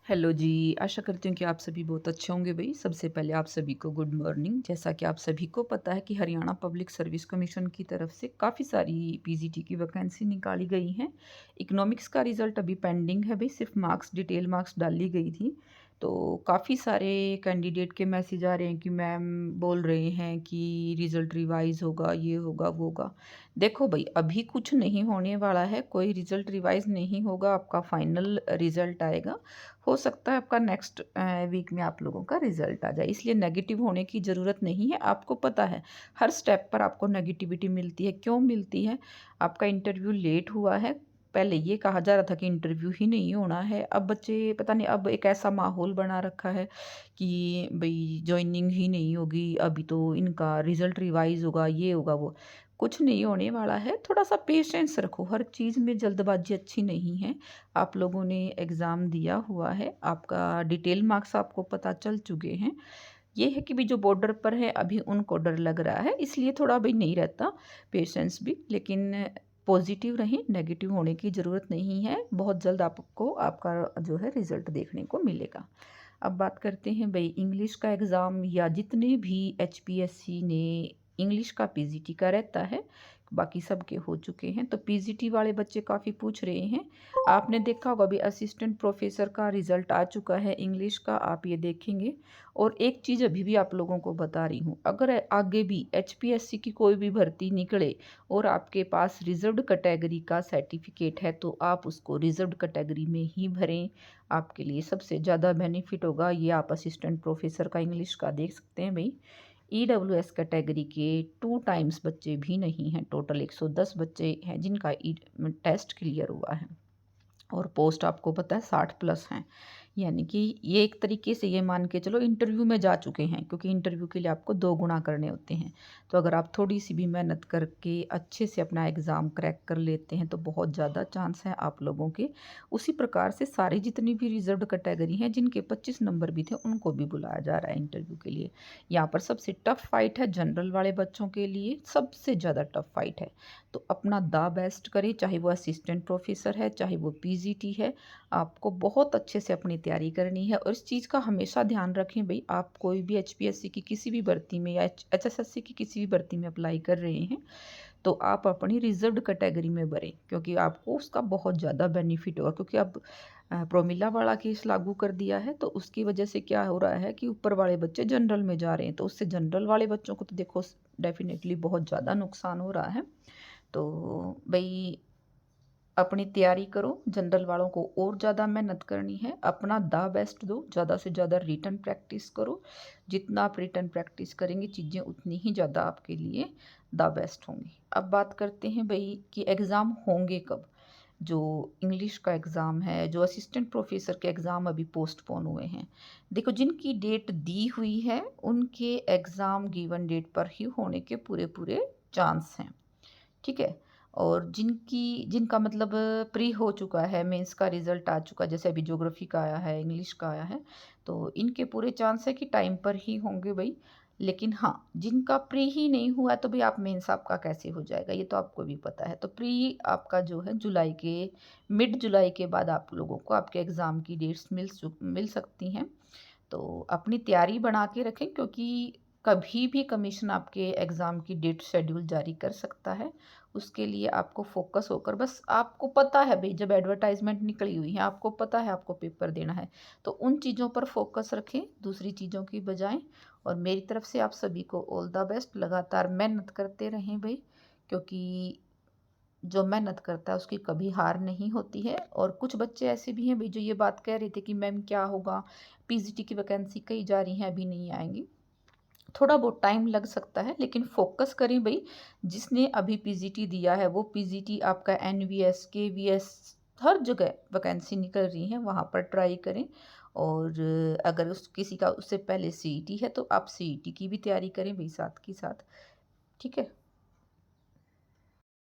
Hello जी, आशा करती हूँ कि आप सभी बहुत अच्छे होंगे भई। सबसे पहले आप सभी को गुड मॉर्निंग। जैसा कि आप सभी को पता है कि हरियाणा पब्लिक सर्विस कमीशन की तरफ से काफ़ी सारी पीजीटी की वैकेंसी निकाली गई हैं। इकोनॉमिक्स का रिज़ल्ट अभी पेंडिंग है भई, सिर्फ़ मार्क्स डिटेल मार्क्स डाली गई थी। तो काफ़ी सारे कैंडिडेट के मैसेज आ रहे हैं कि मैम बोल रहे हैं कि रिज़ल्ट रिवाइज़ होगा, ये होगा, वो होगा। देखो भई, अभी कुछ नहीं होने वाला है, कोई रिज़ल्ट रिवाइज़ नहीं होगा, आपका फाइनल रिज़ल्ट आएगा। हो सकता है आपका नेक्स्ट वीक में आप लोगों का रिज़ल्ट आ जाए, इसलिए नेगेटिव होने की ज़रूरत नहीं है। आपको पता है, हर स्टेप पर आपको नेगेटिविटी मिलती है, क्यों मिलती है? आपका इंटरव्यू लेट हुआ है, पहले ये कहा जा रहा था कि इंटरव्यू ही नहीं होना है, अब बच्चे पता नहीं अब एक ऐसा माहौल बना रखा है कि भई जॉइनिंग ही नहीं होगी, अभी तो इनका रिज़ल्ट रिवाइज़ होगा, ये होगा, वो। कुछ नहीं होने वाला है, थोड़ा-सा पेशेंस रखो, हर चीज़ में जल्दबाज़ी अच्छी नहीं है। आप लोगों ने एग्ज़ाम दिया हुआ है, आपका डिटेल मार्क्स आपको पता चल चुके हैं। ये है कि भई जो बॉर्डर पर है अभी उनको डर लग रहा है, इसलिए थोड़ा भई नहीं रहता पेशेंस भी, लेकिन पॉज़िटिव रहें, नेगेटिव होने की ज़रूरत नहीं है। बहुत जल्द आपको आपका जो है रिज़ल्ट देखने को मिलेगा। अब बात करते हैं भई इंग्लिश का एग्ज़ाम या जितने भी एचपीएससी ने इंग्लिश का पीजीटी का रहता है, बाकी सबके हो चुके हैं। तो पीजीटी वाले बच्चे काफ़ी पूछ रहे हैं। आपने देखा होगा अभी असिस्टेंट प्रोफ़ेसर का रिज़ल्ट आ चुका है इंग्लिश का, आप ये देखेंगे। और एक चीज़ अभी भी आप लोगों को बता रही हूँ, अगर आगे भी एचपीएससी की कोई भी भर्ती निकले और आपके पास रिज़र्व्ड कैटेगरी का सर्टिफ़िकेट है, तो आप उसको रिज़र्व्ड कैटेगरी में ही भरें। आपके लिए सबसे ज़्यादा बेनिफिट होगा। ये आप असिस्टेंट प्रोफ़ेसर का इंग्लिश का देख सकते हैं भई। ईडब्ल्यूएस कैटेगरी के 2 टाइम्स बच्चे भी नहीं हैं, टोटल 110 बच्चे हैं जिनका टेस्ट क्लियर हुआ है। और पोस्ट आपको पता है 60 प्लस हैं। यानी कि ये एक तरीके से ये मान के चलो इंटरव्यू में जा चुके हैं, क्योंकि इंटरव्यू के लिए आपको 2 गुना करने होते हैं। तो अगर आप थोड़ी-सी भी मेहनत करके अच्छे से अपना एग्ज़ाम क्रैक कर लेते हैं तो बहुत ज़्यादा चांस है आप लोगों के। उसी प्रकार से सारी जितनी भी रिज़र्व्ड कैटेगरी हैं जिनके 25 नंबर भी थे उनको भी बुलाया जा रहा है इंटरव्यू के लिए। यहाँ पर सबसे टफ फाइट है जनरल वाले बच्चों के लिए, सबसे ज़्यादा टफ फाइट है। तो अपना द बेस्ट करें, चाहे वो असिस्टेंट प्रोफ़ेसर है, चाहे वो पीजीटी है, आपको बहुत अच्छे से अपनी तैयारी करनी है। और इस चीज़ का हमेशा ध्यान रखें भई, आप कोई भी एचपीएससी की किसी भी भर्ती में या एचएसएससी की किसी भी भर्ती में अप्लाई कर रहे हैं, तो आप अपनी रिज़र्व्ड कैटेगरी में भरें, क्योंकि आपको उसका बहुत ज़्यादा बेनिफिट होगा। क्योंकि अब प्रोमिला वाला केस लागू कर दिया है, तो उसकी वजह से क्या हो रहा है कि ऊपर वाले बच्चे जनरल में जा रहे हैं, तो उससे जनरल वाले बच्चों को तो देखो डेफ़िनेटली बहुत ज़्यादा नुकसान हो रहा है। तो भई अपनी तैयारी करो, जनरल वालों को और ज़्यादा मेहनत करनी है, अपना द बेस्ट दो, ज़्यादा से ज़्यादा रिटन प्रैक्टिस करो। जितना आप रिटन प्रैक्टिस करेंगे चीज़ें उतनी ही ज़्यादा आपके लिए द बेस्ट होंगी। अब बात करते हैं भई कि एग्ज़ाम होंगे कब? जो इंग्लिश का एग्ज़ाम है, जो असिस्टेंट प्रोफ़ेसर के एग्ज़ाम अभी पोस्टपोन हुए हैं। देखो जिनकी डेट दी हुई है, उनके एग्ज़ाम गिवन डेट पर ही होने के पूरे-पूरे चांस हैं। ठीक है? और जिनका मतलब प्री हो चुका है, मेंस का रिज़ल्ट आ चुका है, जैसे अभी ज्योग्राफ़ी का आया है, इंग्लिश का आया है, तो इनके पूरे चांस है कि टाइम पर ही होंगे भई। लेकिन हाँ, जिनका प्री ही नहीं हुआ है, तो भई आप मेंस आपका कैसे हो जाएगा, ये तो आपको भी पता है। तो प्री आपका जो है जुलाई के मिड जुलाई के बाद आप लोगों को आपके एग्ज़ाम की डेट्स मिल सकती हैं। तो अपनी तैयारी बना के रखें, क्योंकि कभी भी कमीशन आपके एग्ज़ाम की डेट शेड्यूल जारी कर सकता है। उसके लिए आपको फ़ोकस होकर, बस आपको पता है भई जब एडवर्टाइज़मेंट निकली हुई है, आपको पता है आपको पेपर देना है, तो उन चीज़ों पर फ़ोकस रखें, दूसरी चीज़ों की बजाय। और मेरी तरफ से आप सभी को ऑल द बेस्ट, लगातार मेहनत करते रहें भई, क्योंकि जो मेहनत करता है उसकी कभी हार नहीं होती है। और कुछ बच्चे ऐसे भी हैं भई जो ये बात कह रहे थे कि मैम क्या होगा, पीजीटी की वैकेंसी कही जा रही हैं, अभी नहीं आएँगी। थोड़ा बहुत टाइम लग सकता है, लेकिन फ़ोकस करें भई, जिसने अभी पीजीटी दिया है वो पीजीटी आपका एनवीएस, केवीएस हर जगह वैकेंसी निकल रही है, वहाँ पर ट्राई करें। और अगर उस किसी का उससे पहले सीईटी है तो आप सीईटी की भी तैयारी करें भई साथ के साथ। ठीक है?